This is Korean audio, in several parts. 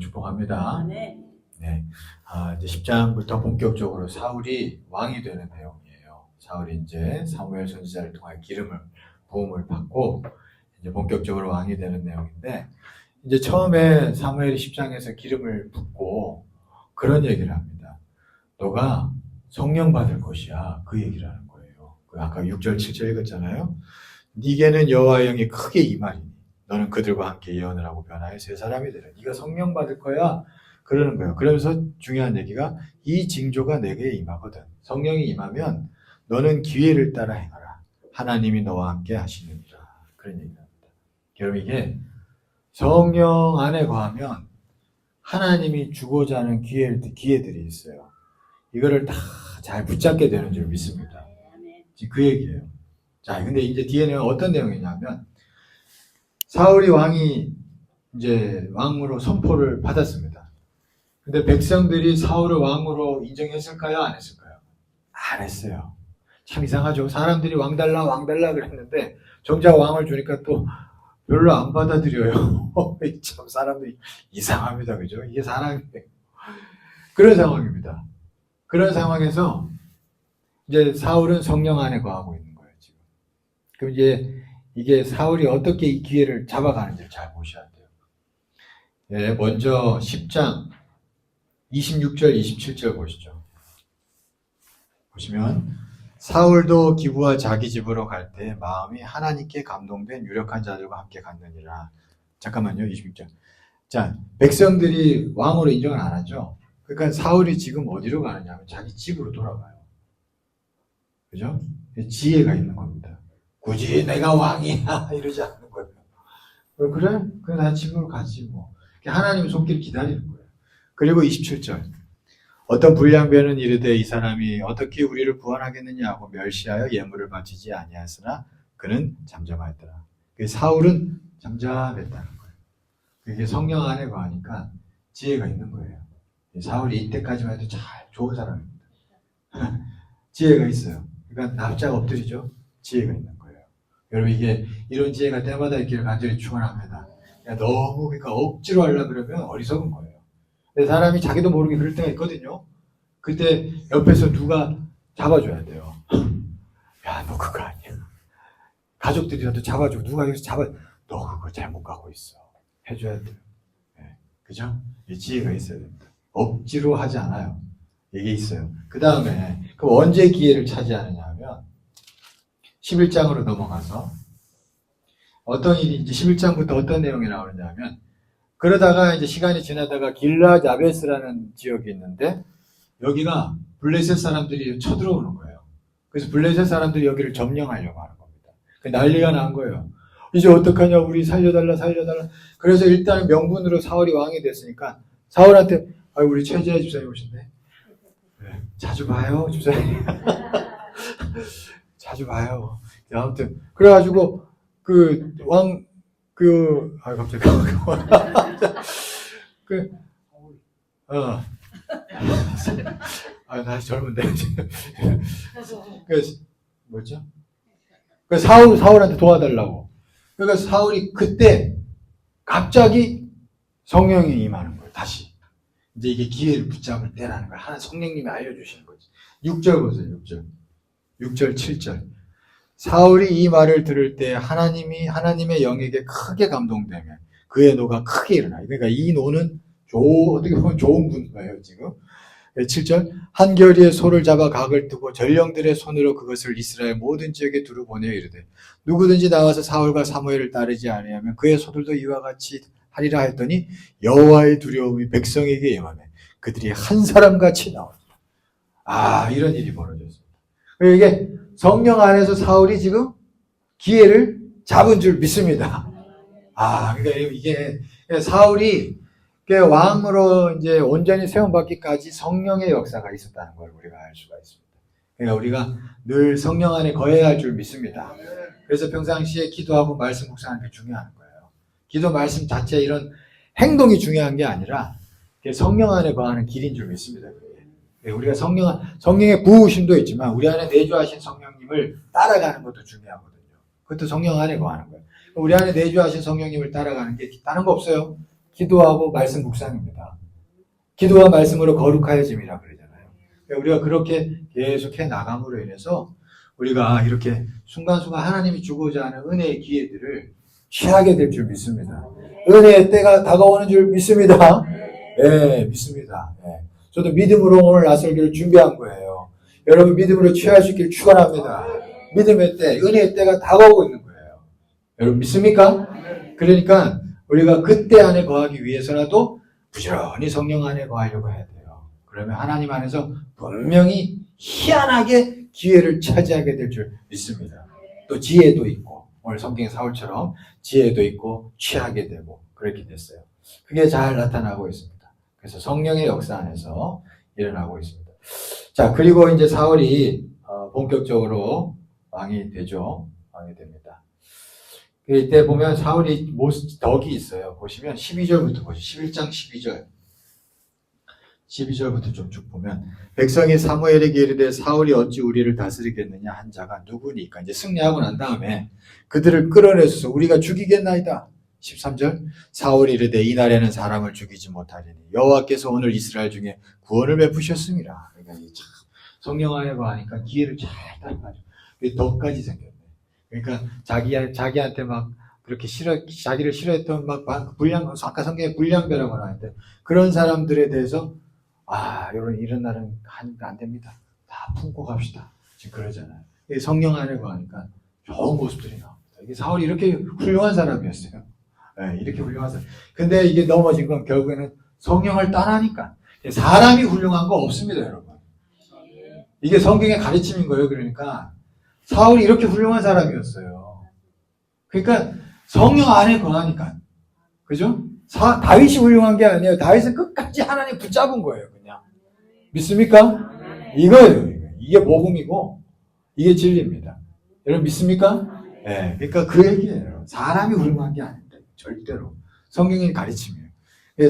축복합니다. 네. 네. 이제 10장부터 본격적으로 사울이 왕이 되는 내용이에요. 사울이 이제 사무엘 선지자를 통해 부음을 받고 이제 본격적으로 왕이 되는 내용인데, 이제 처음에 사무엘이 10장에서 기름을 붓고 그런 얘기를 합니다. 너가 성령 받을 것이야. 그 얘기를 하는 거예요. 아까 6절, 7절 읽었잖아요. 네게는 여호와의 영이 크게 임하리니 너는 그들과 함께 예언을 하고 변화의 새 사람이 되라. 네가 성령 받을 거야. 그러는 거예요. 그러면서 중요한 얘기가 이 징조가 내게 임하거든. 성령이 임하면 너는 기회를 따라 행하라. 하나님이 너와 함께 하시느니라. 그런 얘기입니다. 여러분, 이게 성령 안에 거하면 하나님이 주고자 하는 기회들이 있어요. 이거를 다 잘 붙잡게 되는 줄 믿습니다. 지금 그 얘기예요. 자, 근데 이제 뒤에는 어떤 내용이냐면, 사울이 왕이 이제 왕으로 선포를 받았습니다. 근데 백성들이 사울을 왕으로 인정했을까요? 안 했을까요? 안 했어요. 참 이상하죠. 사람들이 왕 달라 그랬는데 정작 왕을 주니까 또 별로 안 받아들여요. 참 사람들이 이상합니다. 그죠? 이게 사람인데. 그런 상황입니다. 그런 상황에서 이제 사울은 성령 안에 거하고 있는 거예요, 지금. 그럼 이제 이게 사울이 어떻게 이 기회를 잡아가는지를 잘 보셔야 돼요. 예, 먼저 10장 26절, 27절 보시죠. 보시면 사울도 기브와 자기 집으로 갈 때 마음이 하나님께 감동된 유력한 자들과 함께 갔느니라. 잠깐만요, 26절. 자, 백성들이 왕으로 인정을 안 하죠. 그러니까 사울이 지금 어디로 가느냐 하면 자기 집으로 돌아가요. 그죠? 지혜가 있는 겁니다. 굳이 내가 왕이야 이러지 않는 거예요. 그래? 그래, 나 집으로 가지 뭐. 하나님 손길 기다리는 거예요. 그리고 27절. 어떤 불량배는 이르되 이 사람이 어떻게 우리를 구원하겠느냐 하고 멸시하여 예물을 바치지 아니하였으나 그는 잠잠하였더라. 사울은 잠잠했다는 거예요. 그게 성령 안에 거하니까 지혜가 있는 거예요. 사울이 이때까지만 해도 잘 좋은 사람입니다. 지혜가 있어요. 그러니까 납작 엎드리죠. 지혜가 있는 거예요. 여러분, 이게 이런 지혜가 때마다 있기를 간절히 축원합니다. 너무 그러니까 억지로 하려고 그러면 어리석은 거예요. 근데 사람이 자기도 모르게 그럴 때가 있거든요. 그때 옆에서 누가 잡아줘야 돼요. 야, 너 그거 아니야. 가족들이라도 잡아주고 누가 여기서 너 그거 잘못 가고 있어. 해줘야 돼요. 네, 그죠? 이 지혜가 있어야 됩니다. 억지로 하지 않아요. 이게 있어요. 그 다음에 그럼 언제 기회를 차지하느냐 하면 11장으로 넘어가서 어떤 일이 이제 11장부터 어떤 내용이 나오느냐 하면, 그러다가 이제 시간이 지나다가 길랏 야베스라는 지역이 있는데 여기가 블레셋 사람들이 쳐들어오는 거예요. 그래서 블레셋 사람들이 여기를 점령하려고 하는 겁니다. 난리가 난 거예요. 이제 어떡하냐, 우리 살려달라. 그래서 일단 명분으로 사울이 왕이 됐으니까 사울한테 우리 최재하 집사님 오신대. 네, 자주 봐요, 집사님. 자주 봐요. 아무튼 그래가지고 갑자기 나 젊은데. 뭐죠? 사울한테 도와달라고. 그러니까 사울이 그때 갑자기 성령이 임하는 거예요, 다시. 이제 이게 기회를 붙잡을 때라는 거예요. 하나 성령님이 알려주시는 거지. 6절 보세요, 6절, 7절. 사울이 이 말을 들을 때 하나님의 영에게 크게 감동되며 그의 노가 크게 일어나요. 그러니까 이 노는 어떻게 보면 좋은 분이에요, 지금. 7절. 한결이의 소를 잡아 각을 뜨고 전령들의 손으로 그것을 이스라엘 모든 지역에 두루 보내어 이르되 누구든지 나와서 사울과 사무엘을 따르지 아니하면 그의 소들도 이와 같이 하리라 했더니 여호와의 두려움이 백성에게 임하매 그들이 한 사람같이 나오니라. 이런 일이 벌어졌습니다. 이게 성령 안에서 사울이 지금 기회를 잡은 줄 믿습니다. 그러니까 이게 사울이 왕으로 이제 온전히 세움받기까지 성령의 역사가 있었다는 걸 우리가 알 수가 있습니다. 그러니까 우리가 늘 성령 안에 거해야 할 줄 믿습니다. 그래서 평상시에 기도하고 말씀 묵상하는 게 중요한 거예요. 기도 말씀 자체 이런 행동이 중요한 게 아니라 성령 안에 거하는 길인 줄 믿습니다. 우리가 성령의 부으심도 있지만 우리 안에 내주하신 성령님을 따라가는 것도 중요하거든요. 그것도 성령 안에 거하는 거예요. 우리 안에 내주하신 성령님을 따라가는 게 다른 거 없어요. 기도하고 말씀 묵상입니다. 기도와 말씀으로 거룩하여짐이라 그러잖아요. 우리가 그렇게 계속 해 나감으로 인해서 우리가 이렇게 순간순간 하나님이 주고자 하는 은혜의 기회들을 취하게 될 줄 믿습니다. 은혜의 때가 다가오는 줄 믿습니다. 네, 믿습니다. 네. 저도 믿음으로 오늘 나설기를 준비한 거예요. 여러분 믿음으로 취할 수 있기를 축원합니다. 믿음의 때, 은혜의 때가 다가오고 있는 거예요. 여러분 믿습니까? 그러니까 우리가 그때 안에 거하기 위해서라도 부지런히 성령 안에 거하려고 해야 돼요. 그러면 하나님 안에서 분명히 희한하게 기회를 차지하게 될 줄 믿습니다. 또 지혜도 있고 오늘 성경 사울처럼 지혜도 있고 취하게 되고 그렇게 됐어요. 그게 잘 나타나고 있습니다. 그래서 성령의 역사 안에서 일어나고 있습니다. 자, 그리고 이제 사울이 본격적으로 왕이 되죠. 왕이 됩니다. 이때 보면 사울이 덕이 있어요. 보시면 12절부터 보시죠. 11장 12절. 12절부터 좀 쭉 보면 백성이 사무엘에게 이르되 사울이 어찌 우리를 다스리겠느냐 한 자가 누구니까 이제 승리하고 난 다음에 그들을 끌어내서 우리가 죽이겠나이다. 13절 사울이 이르되 이날에는 사람을 죽이지 못하리니 여호와께서 오늘 이스라엘 중에 구원을 베푸셨습니다. 그러니까 참 성령 안에 거하니까 기회를 잘 따라가죠. 덕까지 생겼네. 그러니까 자기한테 막 그렇게 자기를 싫어했던 막 아까 성경에 불량배라고 나왔는데 그런 사람들에 대해서 이런 날은 안 됩니다. 다 품고 갑시다. 지금 그러잖아요. 성령 안에 거하니까 좋은 모습들이 나옵니다. 이게 사울이 이렇게 훌륭한 사람이었어요. 네, 이렇게 훌륭한 사람. 근데 이게 넘어진 건 결국에는 성령을 떠나니까 사람이 훌륭한 거 없습니다, 여러분. 이게 성경의 가르침인 거예요. 그러니까 사울이 이렇게 훌륭한 사람이었어요. 그러니까 성령 안에 거하니까. 그죠? 다윗이 훌륭한 게 아니에요. 다윗은 끝까지 하나님 붙잡은 거예요. 그냥. 믿습니까? 이거예요. 이게 복음이고 이게 진리입니다. 여러분 믿습니까? 네. 그러니까 그 얘기예요. 사람이 훌륭한 게 아닌데 절대로. 성경의 가르침이에요.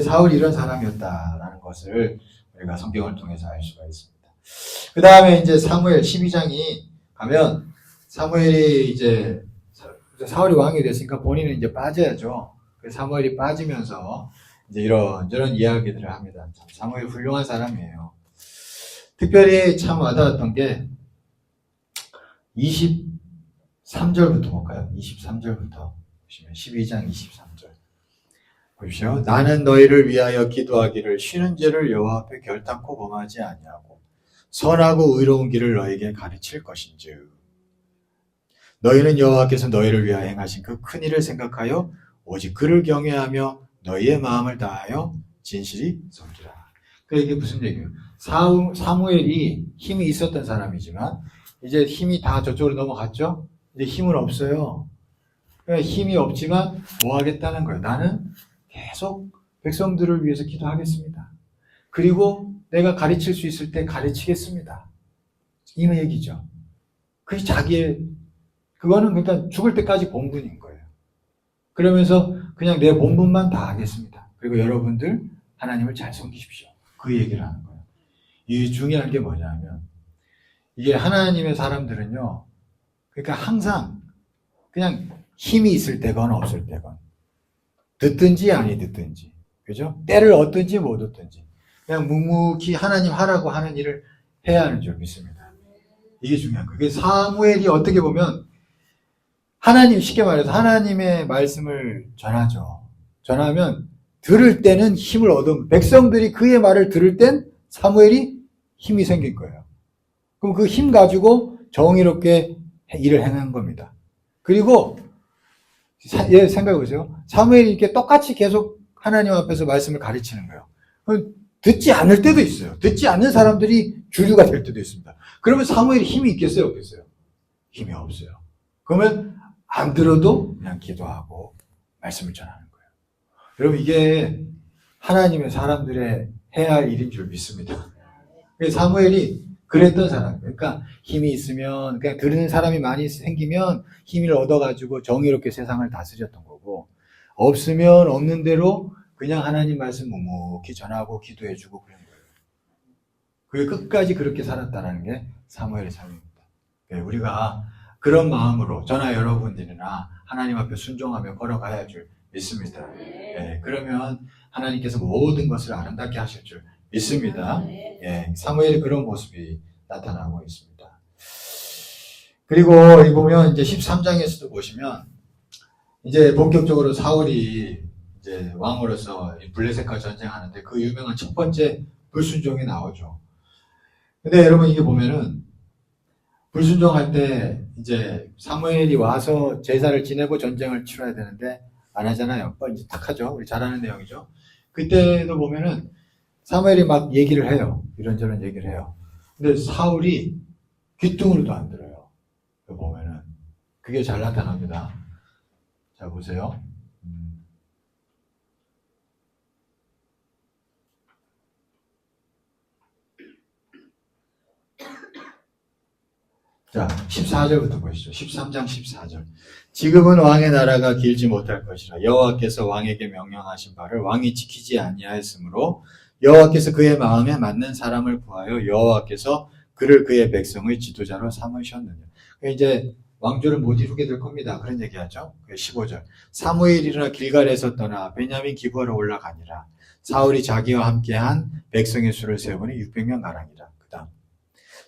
사울이 이런 사람이었다라는 것을 우리가 성경을 통해서 알 수가 있습니다. 그 다음에 이제 사무엘 12장이 가면 사무엘이 이제 사울이 왕이 됐으니까 본인은 이제 빠져야죠. 사무엘이 빠지면서 이제 이런저런 이야기들을 합니다. 참 사무엘 훌륭한 사람이에요. 특별히 참 와닿았던 게 23절부터 볼까요? 23절부터 보시면 12장 23절 보십시오. 나는 너희를 위하여 기도하기를 쉬는 죄를 여호와 앞에 결단코 범하지 아니하고 선하고 의로운 길을 너희에게 가르칠 것인즉 너희는 여호와께서 너희를 위하여 행하신 그 큰 일을 생각하여 오직 그를 경외하며 너희의 마음을 다하여 진실이 섬기라. 그러니까 이게 무슨 얘기예요? 사무엘이 힘이 있었던 사람이지만 이제 힘이 다 저쪽으로 넘어갔죠? 이제 힘은 없어요. 그러니까 힘이 없지만 뭐 하겠다는 거예요? 나는 계속 백성들을 위해서 기도하겠습니다. 그리고 내가 가르칠 수 있을 때 가르치겠습니다. 이 얘기죠. 그게 그거는 그러니까 죽을 때까지 본분인 거예요. 그러면서 그냥 내 본분만 다 하겠습니다. 그리고 여러분들 하나님을 잘 섬기십시오. 그 얘기를 하는 거예요. 이 중요한 게 뭐냐면 이게 하나님의 사람들은요. 그러니까 항상 그냥 힘이 있을 때건 없을 때건 듣든지 아니 듣든지 그죠? 때를 얻든지 못 얻든지 그냥 묵묵히 하나님 하라고 하는 일을 해야 하는 줄 믿습니다. 이게 중요한 거예요. 사무엘이 어떻게 보면 쉽게 말해서 하나님의 말씀을 전하죠. 전하면 들을 때는 힘을 얻은 백성들이 그의 말을 들을 땐 사무엘이 힘이 생긴 거예요. 그럼 그 힘 가지고 정의롭게 일을 행한 겁니다. 그리고 생각해 보세요. 사무엘이 이렇게 똑같이 계속 하나님 앞에서 말씀을 가르치는 거예요. 그럼 듣지 않을 때도 있어요. 듣지 않는 사람들이 주류가 될 때도 있습니다. 그러면 사무엘이 힘이 있겠어요? 없겠어요? 힘이 없어요. 그러면 안 들어도 그냥 기도하고 말씀을 전하는 거예요. 여러분 이게 하나님의 사람들의 해야 할 일인 줄 믿습니다. 사무엘이 그랬던 사람. 그러니까 힘이 있으면 그냥 들은 사람이 많이 생기면 힘을 얻어가지고 정의롭게 세상을 다스렸던 거고 없으면 없는 대로 그냥 하나님 말씀 묵묵히 전하고 기도해주고 그런 거예요. 그게 끝까지 그렇게 살았다는 게 사무엘의 삶입니다. 우리가 그런 마음으로 저나 여러분들이나 하나님 앞에 순종하며 걸어가야 줄 믿습니다. 예, 그러면 하나님께서 모든 것을 아름답게 하실 줄 믿습니다. 예, 사무엘이 그런 모습이 나타나고 있습니다. 그리고 여기 보면 이제 13장에서도 보시면 이제 본격적으로 사울이 이제 왕으로서 블레셋과 전쟁하는데 그 유명한 첫 번째 불순종이 나오죠. 근데 여러분 이게 보면은 불순종할 때 이제 사무엘이 와서 제사를 지내고 전쟁을 치러야 되는데 안 하잖아요. 이제 딱 하죠. 우리 잘 아는 내용이죠. 그때도 보면은 사무엘이 막 얘기를 해요. 이런저런 얘기를 해요. 근데 사울이 귀뚱으로도 안 들어요. 보면은 그게 잘 나타납니다. 자 보세요. 자 14절부터 보시죠. 13장 14절. 지금은 왕의 나라가 길지 못할 것이라 여호와께서 왕에게 명령하신 바를 왕이 지키지 아니하였으므로 여호와께서 그의 마음에 맞는 사람을 구하여 여호와께서 그를 그의 백성의 지도자로 삼으셨느냐. 이제 왕조를 못 이루게 될 겁니다. 그런 얘기하죠. 15절. 사무엘이 일어나 길갈에서 떠나 베냐민 기브아로 올라가니라. 사울이 자기와 함께한 백성의 수를 세어보니 600명 가량이라. 그 다음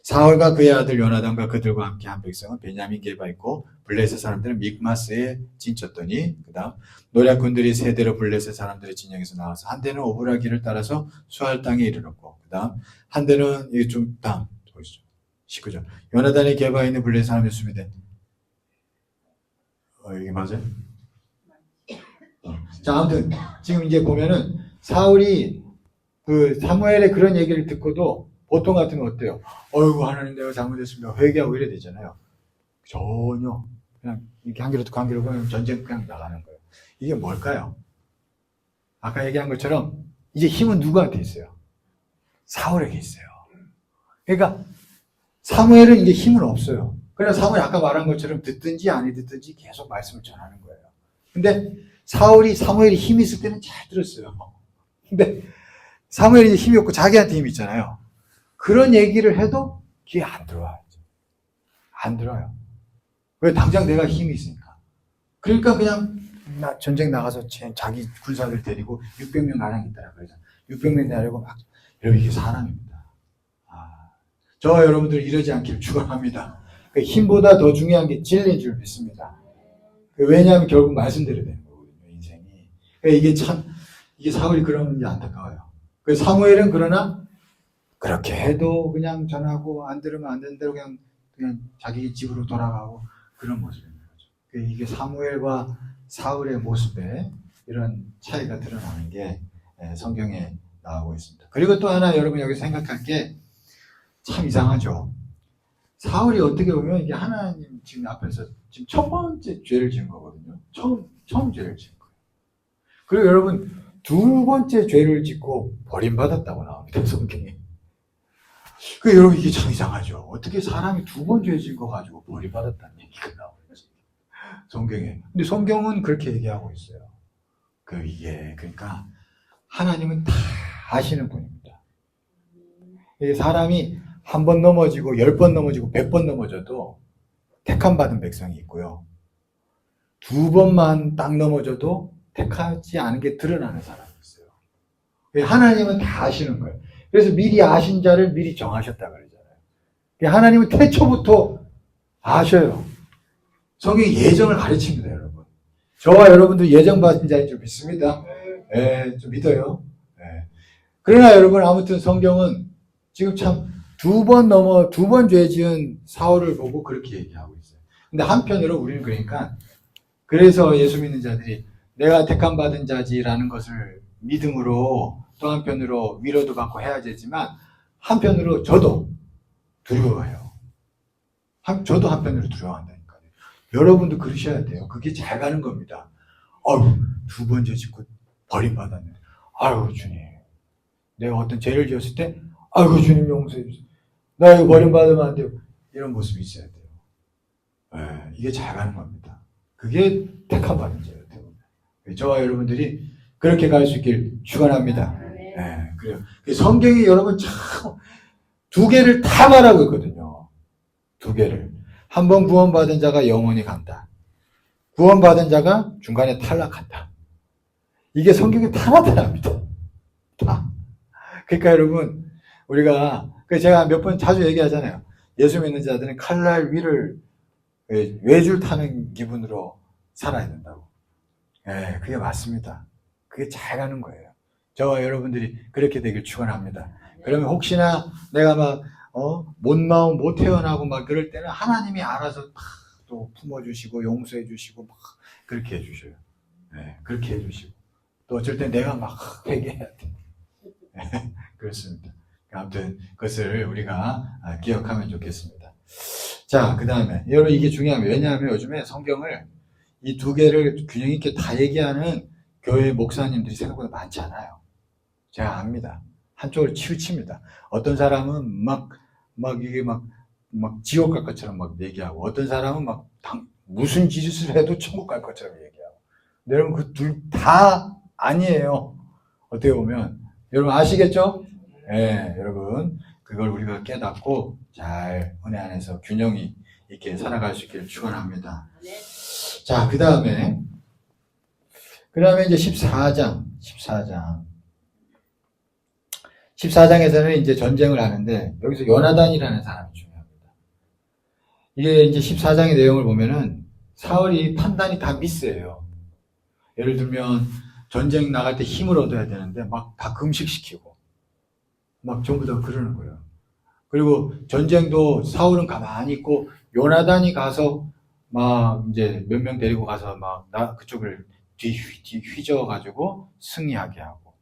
사울과 그의 아들 요나단과 그들과 함께한 백성은 베냐민 게바 있고 블레셋 사람들은 믹마스에 진쳤더니 그 다음 노략군들이 세대로 블레셋 사람들의 진영에서 나와서 한 대는 오브라 길을 따라서 수할 땅에 이르렀고 그 다음 한 대는 좀 다음 보시죠. 19절. 요나단의 게바에 있는 블레셋 사람의 수비대. 이게 맞아요? 자, 아무튼 지금 이제 보면은 사울이 그 사무엘의 그런 얘기를 듣고도 보통 같으면 어때요? 어이구 하나님 내가 잘못했습니다. 회개하고 이래 되잖아요. 전혀 그냥 이렇게 한 귀로 듣고 한 귀로 그냥 전쟁 그냥 나가는 거예요. 이게 뭘까요? 아까 얘기한 것처럼 이제 힘은 누구한테 있어요? 사울에게 있어요. 그러니까 사무엘은 이제 힘은 없어요. 그래서 사무엘이 아까 말한 것처럼 듣든지 아니 듣든지 계속 말씀을 전하는 거예요. 근데 사무엘이 힘이 있을 때는 잘 들었어요. 근데 사무엘이 이제 힘이 없고 자기한테 힘이 있잖아요. 그런 얘기를 해도 귀에 안 들어와요. 안 들어요. 왜? 당장 내가 힘이 있으니까. 그러니까 그냥 전쟁 나가서 자기 군사들 데리고 600명 가량 있더라. 그래서 600명 데리고 막 여러분 이게 사람입니다. 저 여러분들 이러지 않기를 축원합니다. 힘보다 더 중요한 게 진리인 줄 믿습니다. 왜냐하면 결국 말씀대로 되는 거거든요, 인생이. 이게 사울이 그런 게 안타까워요. 사무엘은 그러나 그렇게 해도 그냥 전하고 안 들으면 안 되는 대로 그냥 자기 집으로 돌아가고 그런 모습입니다. 이게 사무엘과 사울의 모습에 이런 차이가 드러나는 게 성경에 나오고 있습니다. 그리고 또 하나 여러분 여기 생각할 게 참 이상하죠. 사울이 어떻게 보면 이게 하나님 지금 앞에서 지금 첫 번째 죄를 지은 거거든요. 처음 죄를 지은 거예요. 그리고 여러분 두 번째 죄를 짓고 버림받았다고 나옵니다. 성경에. 여러분 이게 참 이상하죠. 어떻게 사람이 두 번 죄 지은 거 가지고 버림받았다는 얘기가 나오는지. 성경에. 근데 성경은 그렇게 얘기하고 있어요. 그러니까 하나님은 다 아시는 분입니다. 사람이 한 번 넘어지고 10번 넘어지고 100번 넘어져도 택함 받은 백성이 있고요. 두 번만 딱 넘어져도 택하지 않은 게 드러나는 사람이 있어요. 하나님은 다 아시는 거예요. 그래서 미리 아신 자를 미리 정하셨다 그러잖아요. 하나님은 태초부터 아셔요. 성경이 예정을 가르칩니다, 여러분. 저와 여러분도 예정 받은 자인 줄 믿습니다. 좀 믿어요. 그러나 여러분 아무튼 성경은 지금 참 두 번 죄 지은 사울을 보고 그렇게 얘기하고 있어요. 근데 한편으로 우리는 그래서 예수 믿는 자들이 내가 택함 받은 자지라는 것을 믿음으로 또 한편으로 위로도 받고 해야 되지만 한편으로 저도 두려워해요. 저도 한편으로 두려워한다니까요. 여러분도 그러셔야 돼요. 그게 잘 가는 겁니다. 두 번 죄 짓고 버림받았네. 아유 주님, 내가 어떤 죄를 지었을 때 아이고 주님 용서해 주세요. 나 이거 버림받으면 안 돼요. 이런 모습이 있어야 돼요. 이게 잘 가는 겁니다. 그게 택함 받은 자예요. 저와 여러분들이 그렇게 갈 수 있길 축원합니다. 그래요. 성경이 여러분 참 두 개를 다 말하고 있거든요. 두 개를. 한 번 구원받은 자가 영원히 간다. 구원받은 자가 중간에 탈락한다. 이게 성경에 다 나타납니다. 다. 그러니까 여러분, 우리가, 제가 몇 번 자주 얘기하잖아요. 예수 믿는 자들은 칼날 위를 외줄 타는 기분으로 살아야 된다고. 예, 그게 맞습니다. 그게 잘 가는 거예요. 저와 여러분들이 그렇게 되길 축원합니다. 그러면 혹시나 내가 막, 못 나오고 못 태어나고 막 그럴 때는 하나님이 알아서 막 또 품어주시고 용서해주시고 막 그렇게 해주셔요. 예, 그렇게 해주시고. 또 어쩔 때 내가 막 회개해야 돼. 그렇습니다. 아무튼 그것을 우리가 기억하면 좋겠습니다. 자, 그 다음에 여러분 이게 중요합니다. 왜냐하면 요즘에 성경을 이 두 개를 균형 있게 다 얘기하는 교회 목사님들이 생각보다 많지 않아요. 제가 압니다. 한쪽을 치우칩니다. 어떤 사람은 이게 막 지옥 갈 것처럼 막 얘기하고, 어떤 사람은 무슨 짓을 해도 천국 갈 것처럼 얘기하고. 근데 여러분 그 둘 다 아니에요. 어떻게 보면. 여러분 아시겠죠? 예, 여러분. 그걸 우리가 깨닫고 잘 은혜 안에서 균형이 있게 살아갈 수 있기를 축원합니다. 자, 그 다음에 이제 14장에서는 이제 전쟁을 하는데, 여기서 요나단이라는 사람이 중요합니다. 이게 이제 14장의 내용을 보면은, 사울이 판단이 다 미스예요. 예를 들면, 전쟁 나갈 때 힘을 얻어야 되는데, 막 다 금식시키고, 막 전부 다 그러는 거예요. 그리고 전쟁도 사울은 가만히 있고, 요나단이 가서, 막 이제 몇 명 데리고 가서 그쪽을 휘저어가지고 승리하게 하고,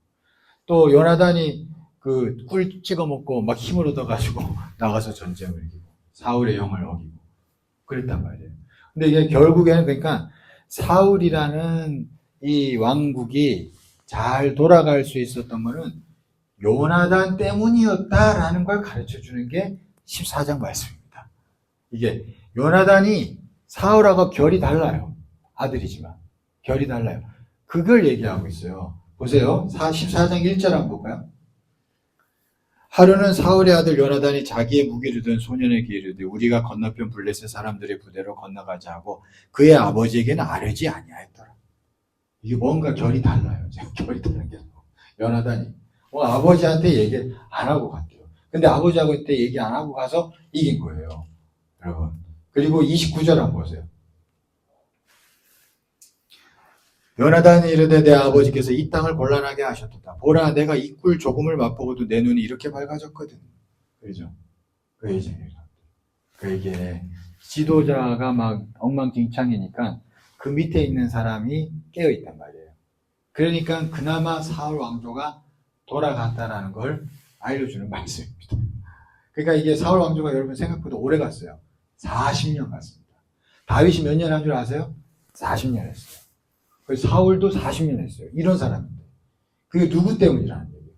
또 요나단이 꿀 찍어 먹고 막 힘을 얻어가지고 나가서 전쟁을 이기고 사울의 영을 어기고 그랬단 말이에요. 근데 이게 결국에는 그러니까 사울이라는 이 왕국이 잘 돌아갈 수 있었던 거는 요나단 때문이었다라는 걸 가르쳐 주는 게 14장 말씀입니다. 이게 요나단이 사울하고 결이 달라요. 아들이지만 결이 달라요. 그걸 얘기하고 있어요. 보세요. 14장 1절 한번 볼까요? 하루는 사울의 아들 요나단이 자기의 무기를 든 소년에게 이르되 우리가 건너편 블레셋 사람들의 부대로 건너가자 하고 그의 아버지에게는 아뢰지 아니하였더라. 이게 뭔가 결이 달라요. 결이 다른 게 요나단이 아버지한테 얘기 안 하고 갔대요. 근데 아버지하고 그때 얘기 안 하고 가서 이긴 거예요. 여러분. 그리고 29절 한번 보세요. 요나단이 이르되 내 아버지께서 이 땅을 곤란하게 하셨도다. 보라 내가 이 꿀 조금을 맛보고도 내 눈이 이렇게 밝아졌거든. 그죠? 그에게 지도자가 막 엉망진창이니까 그 밑에 있는 사람이 깨어있단 말이에요. 그러니까 그나마 사울 왕조가 돌아갔다라는 걸 알려주는 말씀입니다. 그러니까 이게 사울 왕조가 여러분 생각보다 오래 갔어요. 40년 갔습니다. 다윗이 몇 년 한 줄 아세요? 40년 했어요. 사울도 40년 했어요. 이런 사람인데. 그게 누구 때문이라는 얘기예요?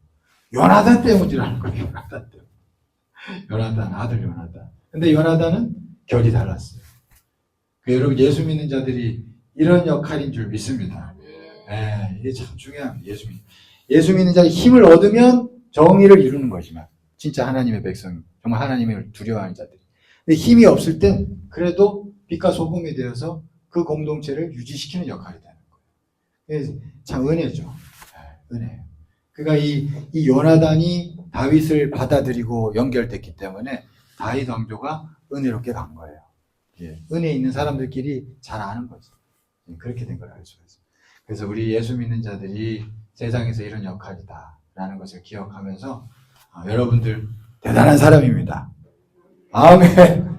요나단 때문이라는 거예요. 요나단 때문에. 요나단, 아들 요나단. 근데 요나단은 결이 달랐어요. 여러분 예수 믿는 자들이 이런 역할인 줄 믿습니다. 네, 이게 참 중요합니다. 예수 믿는 자가 힘을 얻으면 정의를 이루는 거지만 진짜 하나님의 백성, 정말 하나님을 두려워하는 자들이. 근데 힘이 없을 땐 그래도 빛과 소금이 되어서 그 공동체를 유지시키는 역할이 되는 거예요. 참 은혜죠. 은혜예요. 그러니까 이 요나단이 다윗을 받아들이고 연결됐기 때문에 다윗 왕조가 은혜롭게 간 거예요. 예, 은혜 있는 사람들끼리 잘 아는 거죠. 그렇게 된 걸 알 수가 있어요. 그래서 우리 예수 믿는 자들이 세상에서 이런 역할이다라는 것을 기억하면서 여러분들 대단한 사람입니다. 아멘.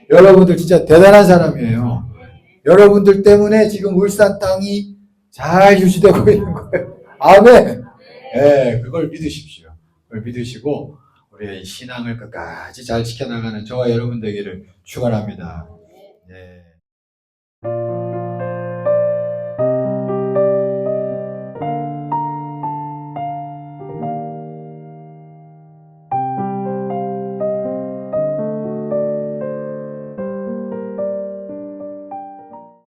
여러분들 진짜 대단한 사람이에요. 여러분들 때문에 지금 울산 땅이 잘 유지되고 있는 거예요. 아멘. 네, 그걸 믿으십시오. 그걸 믿으시고 우리의 신앙을 끝까지 잘 지켜나가는 저와 여러분 되기를 축원합니다.